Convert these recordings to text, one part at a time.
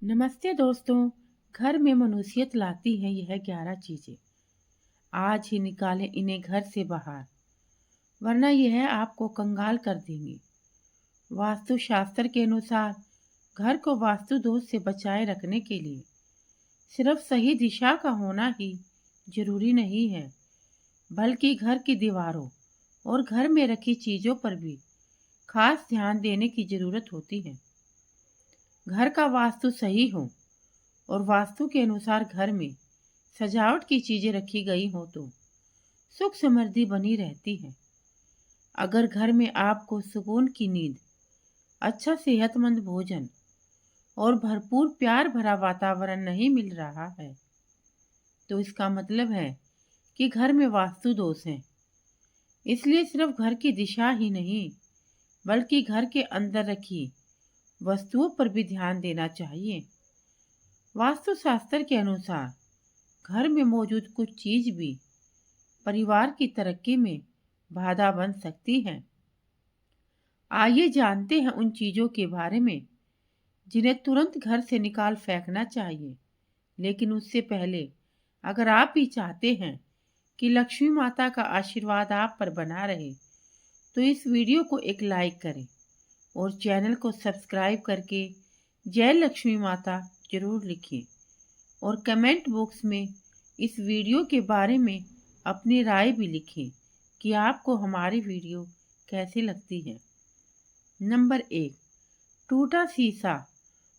नमस्ते दोस्तों। घर में मनुष्यत लाती है यह 11 चीजें। आज ही निकालें इन्हें घर से बाहर, वरना यह आपको कंगाल कर देंगे। वास्तु शास्त्र के अनुसार घर को वास्तु दोष से बचाए रखने के लिए सिर्फ सही दिशा का होना ही जरूरी नहीं है, बल्कि घर की दीवारों और घर में रखी चीजों पर भी खास ध्यान देने की जरूरत होती है। घर का वास्तु सही हो और वास्तु के अनुसार घर में सजावट की चीजें रखी गई हो तो सुख समृद्धि बनी रहती है। अगर घर में आपको सुकून की नींद, अच्छा सेहतमंद भोजन और भरपूर प्यार भरा वातावरण नहीं मिल रहा है, तो इसका मतलब है कि घर में वास्तु दोष है। इसलिए सिर्फ घर की दिशा ही नहीं, बल्कि घर के अंदर रखी वस्तुओं पर भी ध्यान देना चाहिए। वास्तु शास्त्र के अनुसार घर में मौजूद कुछ चीज भी परिवार की तरक्की में बाधा बन सकती है। आइए जानते हैं उन चीजों के बारे में जिन्हें तुरंत घर से निकाल फेंकना चाहिए। लेकिन उससे पहले, अगर आप भी चाहते हैं कि लक्ष्मी माता का आशीर्वाद आप पर बना रहे, तो इस वीडियो को एक लाइक करें और चैनल को सब्सक्राइब करके जय लक्ष्मी माता जरूर लिखें और कमेंट बॉक्स में इस वीडियो के बारे में अपनी राय भी लिखें कि आपको हमारी वीडियो कैसी लगती है। नंबर 1, टूटा शीशा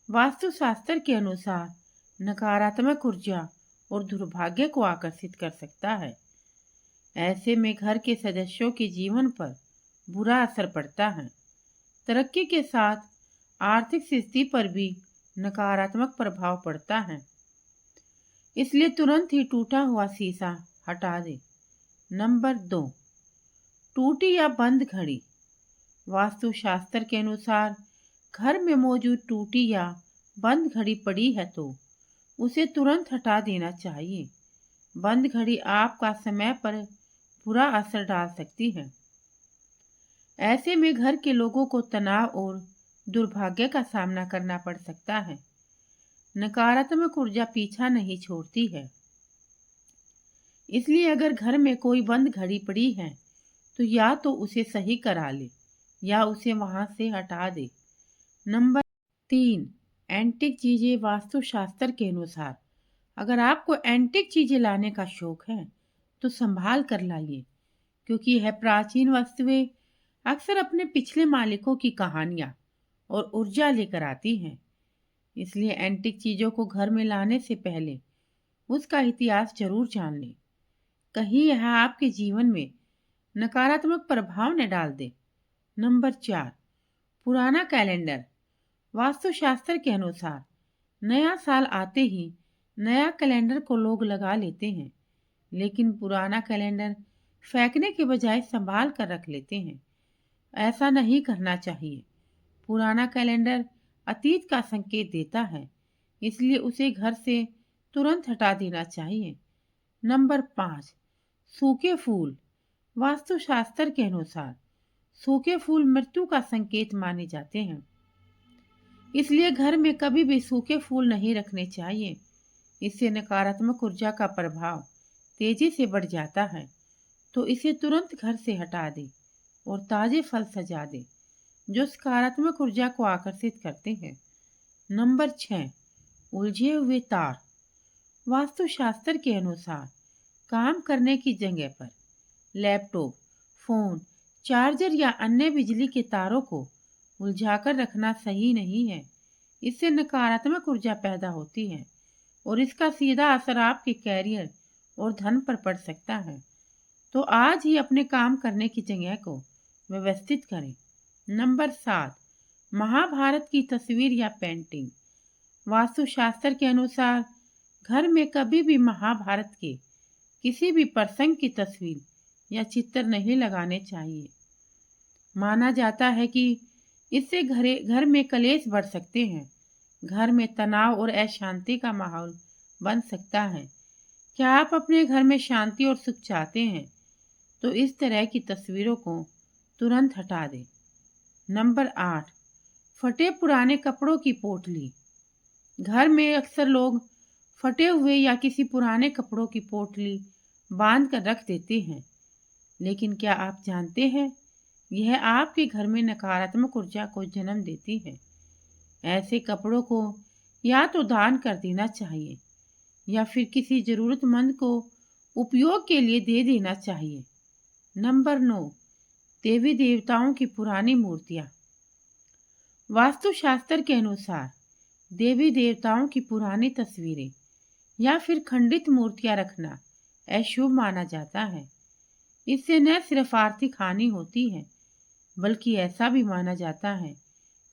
वास्तु शास्त्र के अनुसार नकारात्मक ऊर्जा और दुर्भाग्य को आकर्षित कर सकता है। ऐसे में घर के सदस्यों के जीवन पर बुरा असर पड़ता है। तरक्की के साथ आर्थिक स्थिति पर भी नकारात्मक प्रभाव पड़ता है। इसलिए तुरंत ही टूटा हुआ शीशा हटा दें। नंबर 2, टूटी या बंद घड़ी वास्तु शास्त्र के अनुसार घर में मौजूद टूटी या बंद घड़ी पड़ी है तो उसे तुरंत हटा देना चाहिए। बंद घड़ी आपका समय पर बुरा असर डाल सकती है। ऐसे में घर के लोगों को तनाव और दुर्भाग्य का सामना करना पड़ सकता है। नकारात्मक ऊर्जा पीछा नहीं छोड़ती है। इसलिए अगर घर में कोई बंद घड़ी पड़ी है तो या तो उसे सही करा ले या उसे वहां से हटा दे। नंबर 3, एंटिक चीजें वास्तु शास्त्र के अनुसार अगर आपको एंटिक चीजें लाने का शौक है तो संभाल कर लाइए, क्योंकि यह प्राचीन वस्तुएं अक्सर अपने पिछले मालिकों की कहानियां और ऊर्जा लेकर आती हैं। इसलिए एंटिक चीजों को घर में लाने से पहले उसका इतिहास जरूर जान लें, कहीं यह आपके जीवन में नकारात्मक प्रभाव न डाल दे। नंबर 4, पुराना कैलेंडर वास्तु शास्त्र के अनुसार नया साल आते ही नया कैलेंडर को लोग लगा लेते हैं, लेकिन पुराना कैलेंडर फेंकने के बजाय संभाल कर रख लेते हैं। ऐसा नहीं करना चाहिए। पुराना कैलेंडर अतीत का संकेत देता है, इसलिए उसे घर से तुरंत हटा देना चाहिए। नंबर 5, सूखे फूल वास्तु शास्त्र के अनुसार सूखे फूल मृत्यु का संकेत माने जाते हैं। इसलिए घर में कभी भी सूखे फूल नहीं रखने चाहिए। इससे नकारात्मक ऊर्जा का प्रभाव तेजी से बढ़ जाता है। तो इसे तुरंत घर से हटा दे और ताजे फल सजा दे जो सकारात्मक ऊर्जा को आकर्षित करते हैं। नंबर 6, उलझे हुए तार वास्तु शास्त्र के अनुसार काम करने की जगह पर लैपटॉप, फोन, चार्जर या अन्य बिजली के तारों को उलझाकर रखना सही नहीं है। इससे नकारात्मक ऊर्जा पैदा होती है और इसका सीधा असर आपके कैरियर और धन पर पड़ सकता है। तो आज ही अपने काम करने की जगह को व्यवस्थित करें। नंबर 7, महाभारत की तस्वीर या पेंटिंग वास्तु शास्त्र के अनुसार घर में कभी भी महाभारत के किसी भी प्रसंग की तस्वीर या चित्र नहीं लगाने चाहिए। माना जाता है कि इससे घर में कलेश बढ़ सकते हैं, घर में तनाव और अशांति का माहौल बन सकता है। क्या आप अपने घर में शांति और सुख चाहते हैं तो इस तरह की तस्वीरों को तुरंत हटा दें। नंबर 8, फटे पुराने कपड़ों की पोटली घर में अक्सर लोग फटे हुए या किसी पुराने कपड़ों की पोटली बांध कर रख देते हैं, लेकिन क्या आप जानते हैं यह आपके घर में नकारात्मक ऊर्जा को जन्म देती है। ऐसे कपड़ों को या तो दान कर देना चाहिए या फिर किसी जरूरतमंद को उपयोग के लिए दे देना चाहिए। नंबर 9, देवी देवताओं की पुरानी मूर्तियां। वास्तुशास्त्र के अनुसार देवी देवताओं की पुरानी तस्वीरें या फिर खंडित मूर्तियां रखना अशुभ माना जाता है। इससे न सिर्फ आर्थिक हानि होती है, बल्कि ऐसा भी माना जाता है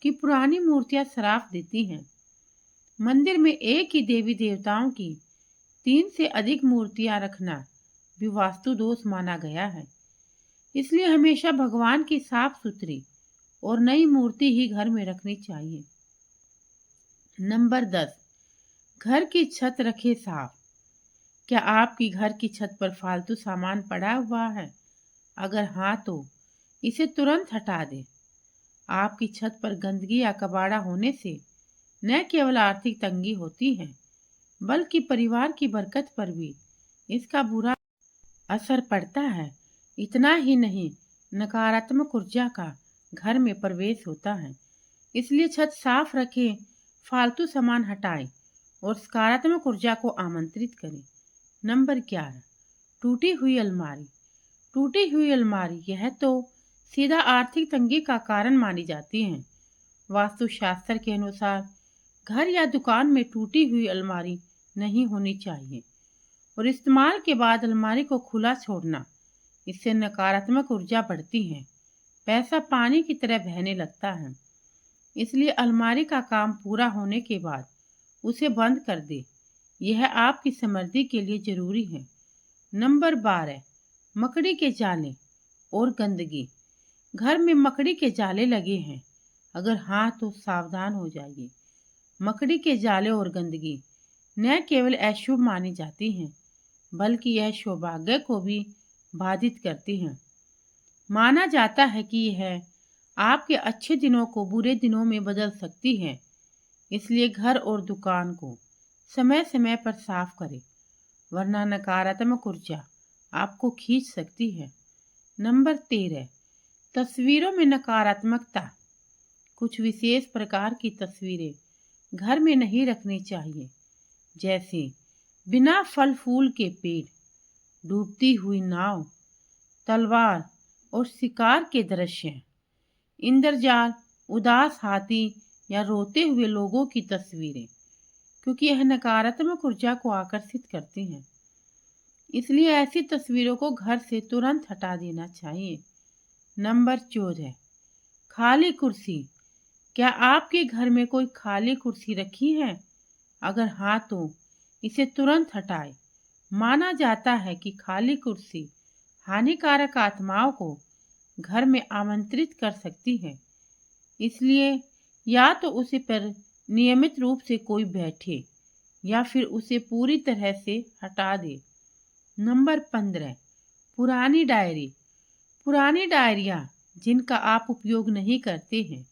कि पुरानी मूर्तियां श्राप देती हैं। मंदिर में एक ही देवी देवताओं की 3 से अधिक मूर्तियां रखना भी वास्तु दोष माना गया है। इसलिए हमेशा भगवान की साफ सुथरी और नई मूर्ति ही घर में रखनी चाहिए। नंबर 10, घर की छत रखे साफ। क्या आपकी घर की छत पर फालतू सामान पड़ा हुआ है? अगर हाँ तो इसे तुरंत हटा दें। आपकी छत पर गंदगी या कबाड़ा होने से न केवल आर्थिक तंगी होती है, बल्कि परिवार की बरकत पर भी इसका बुरा असर पड़ता है। इतना ही नहीं, नकारात्मक ऊर्जा का घर में प्रवेश होता है। इसलिए छत साफ रखें, फालतू सामान हटाएं और सकारात्मक ऊर्जा को आमंत्रित करें। नंबर 11, टूटी हुई अलमारी। टूटी हुई अलमारी यह तो सीधा आर्थिक तंगी का कारण मानी जाती है। वास्तुशास्त्र के अनुसार घर या दुकान में टूटी हुई अलमारी नहीं होनी चाहिए और इस्तेमाल के बाद अलमारी को खुला छोड़ना, इससे नकारात्मक ऊर्जा बढ़ती है। पैसा पानी की तरह बहने लगता है। इसलिए अलमारी का काम पूरा होने के बाद उसे बंद कर दे। यह आपकी समृद्धि के लिए जरूरी है। नंबर 12, मकड़ी के जाले और गंदगी। घर में मकड़ी के जाले लगे हैं? अगर हाँ तो सावधान हो जाइए। मकड़ी के जाले और गंदगी न केवल अशुभ मानी जाती हैं, बल्कि यह सौभाग्य को भी बाधित करती हैं। माना जाता है कि यह आपके अच्छे दिनों को बुरे दिनों में बदल सकती है। इसलिए घर और दुकान को समय समय पर साफ करें, वरना नकारात्मक ऊर्जा आपको खींच सकती है। नंबर 13, तस्वीरों में नकारात्मकता। कुछ विशेष प्रकार की तस्वीरें घर में नहीं रखनी चाहिए, जैसे बिना फल फूल के पेड़, डूबती हुई नाव, तलवार और शिकार के दृश्य, इंद्रजाल, उदास हाथी या रोते हुए लोगों की तस्वीरें, क्योंकि यह नकारात्मक ऊर्जा को आकर्षित करती हैं। इसलिए ऐसी तस्वीरों को घर से तुरंत हटा देना चाहिए। नंबर 14, खाली कुर्सी। क्या आपके घर में कोई खाली कुर्सी रखी है? अगर हाँ तो इसे तुरंत हटाएं। माना जाता है कि खाली कुर्सी हानिकारक आत्माओं को घर में आमंत्रित कर सकती है। इसलिए या तो उसे पर नियमित रूप से कोई बैठे या फिर उसे पूरी तरह से हटा दे। नंबर 15, पुरानी डायरी। पुरानी डायरिया जिनका आप उपयोग नहीं करते हैं,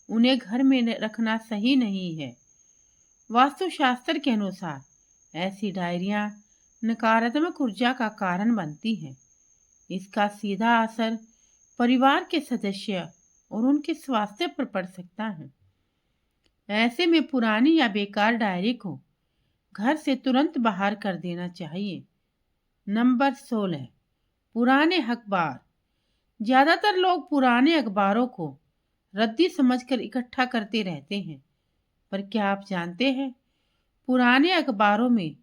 उन्हें घर में रखना सही नहीं है। वास्तुशास्त्र के अनुसार ऐसी डायरियां नकारात्मक ऊर्जा का कारण बनती हैं। इसका सीधा असर परिवार के सदस्य और उनके स्वास्थ्य पर पड़ सकता है। ऐसे में पुरानी या बेकार डायरी को घर से तुरंत बाहर कर देना चाहिए। नंबर 16, पुराने अखबार। ज्यादातर लोग पुराने अखबारों को रद्दी समझकर इकट्ठा करते रहते हैं, पर क्या आप जानते हैं पुराने अखबारों में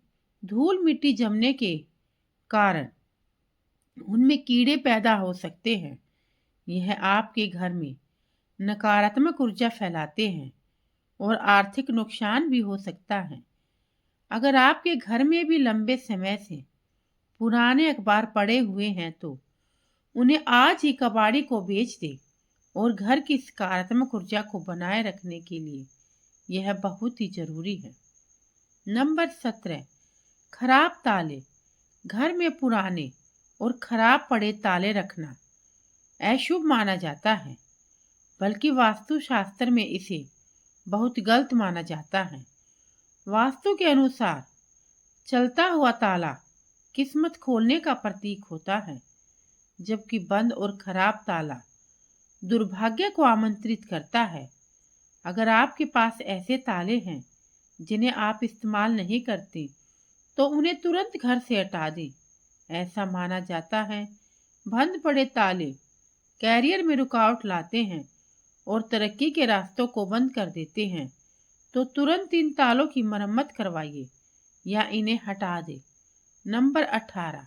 धूल मिट्टी जमने के कारण उनमें कीड़े पैदा हो सकते हैं। यह आपके घर में नकारात्मक ऊर्जा फैलाते हैं और आर्थिक नुकसान भी हो सकता है। अगर आपके घर में भी लंबे समय से पुराने अखबार पड़े हुए हैं तो उन्हें आज ही कबाड़ी को बेच दें और घर की सकारात्मक ऊर्जा को बनाए रखने के लिए यह बहुत ही जरूरी है। नंबर 17, खराब ताले। घर में पुराने और खराब पड़े ताले रखना अशुभ माना जाता है, बल्कि वास्तुशास्त्र में इसे बहुत गलत माना जाता है। वास्तु के अनुसार चलता हुआ ताला किस्मत खोलने का प्रतीक होता है, जबकि बंद और खराब ताला दुर्भाग्य को आमंत्रित करता है। अगर आपके पास ऐसे ताले हैं जिन्हें आप इस्तेमाल नहीं करते, तो उन्हें तुरंत घर से हटा दें। ऐसा माना जाता है बंद पड़े ताले कैरियर में रुकावट लाते हैं और तरक्की के रास्तों को बंद कर देते हैं। तो तुरंत इन तालों की मरम्मत करवाइए या इन्हें हटा दें। नंबर 18,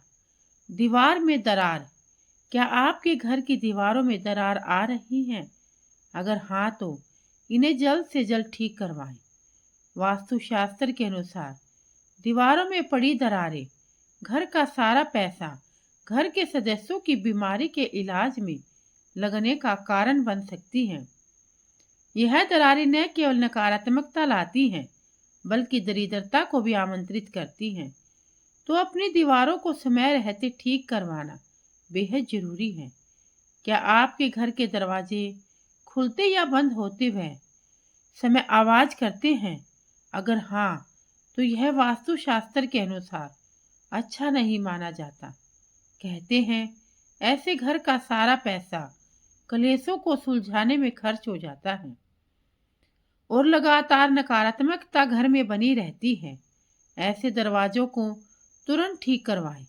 दीवार में दरार। क्या आपके घर की दीवारों में दरार आ रही है? अगर हाँ, तो इन्हें जल्द से जल्द ठीक करवाएं। वास्तुशास्त्र के अनुसार दीवारों में पड़ी दरारें घर का सारा पैसा घर के सदस्यों की बीमारी के इलाज में लगने का कारण बन सकती हैं। यह दरारें न केवल नकारात्मकता लाती हैं, बल्कि दरिद्रता को भी आमंत्रित करती हैं। तो अपनी दीवारों को समय रहते ठीक करवाना बेहद जरूरी है। क्या आपके घर के दरवाजे खुलते या बंद होते हुए समय आवाज करते हैं? अगर हाँ, तो यह वास्तुशास्त्र के अनुसार अच्छा नहीं माना जाता। कहते हैं ऐसे घर का सारा पैसा कलेशों को सुलझाने में खर्च हो जाता है और लगातार नकारात्मकता घर में बनी रहती है। ऐसे दरवाजों को तुरंत ठीक करवाएं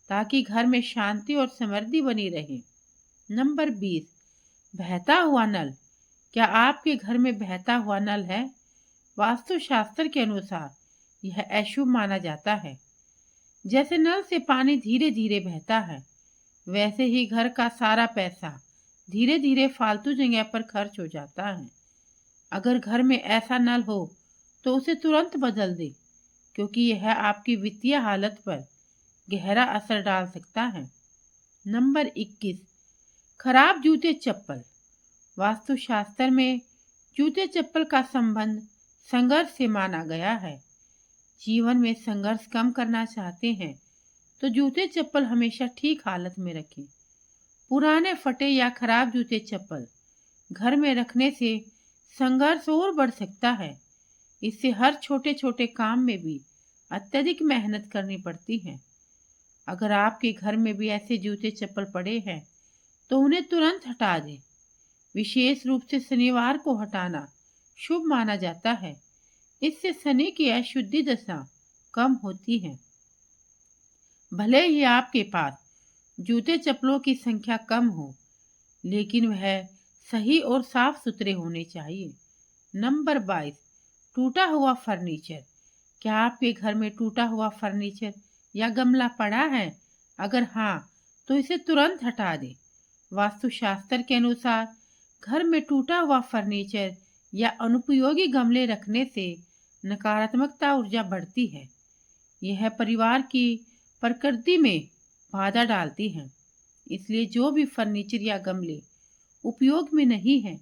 ताकि घर में शांति और समृद्धि बनी रहे। नंबर 20, बहता हुआ नल। क्या आपके घर में बहता हुआ नल है? वास्तुशास्त्र के अनुसार यह अशुभ माना जाता है। जैसे नल से पानी धीरे धीरे बहता है, वैसे ही घर का सारा पैसा धीरे धीरे फालतू जगह पर खर्च हो जाता है। अगर घर में ऐसा नल हो तो उसे तुरंत बदल दे, क्योंकि यह आपकी वित्तीय हालत पर गहरा असर डाल सकता है। नंबर 21, खराब जूते चप्पल। वास्तुशास्त्र में जूते चप्पल का संबंध संघर्ष से माना गया है। जीवन में संघर्ष कम करना चाहते हैं तो जूते चप्पल हमेशा ठीक हालत में रखें। पुराने फटे या खराब जूते चप्पल घर में रखने से संघर्ष और बढ़ सकता है। इससे हर छोटे छोटे काम में भी अत्यधिक मेहनत करनी पड़ती है। अगर आपके घर में भी ऐसे जूते चप्पल पड़े हैं तो उन्हें तुरंत हटा दें। विशेष रूप से शनिवार को हटाना शुभ माना जाता है। इससे शनि की अशुद्धि दशा कम होती है। भले ही आपके पास जूते चप्पलों की संख्या कम हो, लेकिन वह सही और साफ सुथरे होने चाहिए। नंबर 22, टूटा हुआ फर्नीचर। क्या आपके घर में टूटा हुआ फर्नीचर या गमला पड़ा है? अगर हाँ, तो इसे तुरंत हटा दें। वास्तुशास्त्र के अनुसार घर में टूटा हुआ फर्नीचर या अनुपयोगी गमले रखने से नकारात्मकता ऊर्जा बढ़ती है। यह परिवार की प्रकृति में बाधा डालती है। इसलिए जो भी फर्नीचर या गमले उपयोग में नहीं है,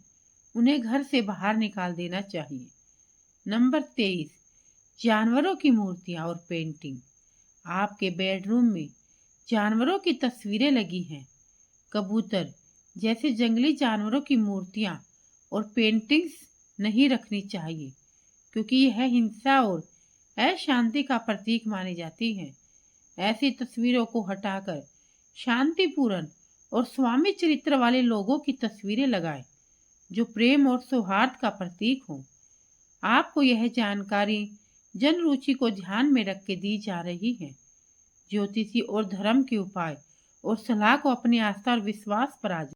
उन्हें घर से बाहर निकाल देना चाहिए। नंबर 23, जानवरों की मूर्तियां और पेंटिंग। आपके बेडरूम में जानवरों की तस्वीरें लगी हैं। कबूतर जैसे जंगली जानवरों की मूर्तियां और पेंटिंग्स नहीं रखनी चाहिए, क्योंकि यह हिंसा और अशांति का प्रतीक मानी जाती है। ऐसी तस्वीरों को हटाकर शांतिपूर्ण और स्वामी चरित्र वाले लोगों की तस्वीरें लगाएं, जो प्रेम और सौहार्द का प्रतीक हो। आपको यह जानकारी जन रुचि को ध्यान में रख के दी जा रही है। ज्योतिषी और धर्म के उपाय और सलाह को अपनी आस्था और विश्वास पर आजमाएं।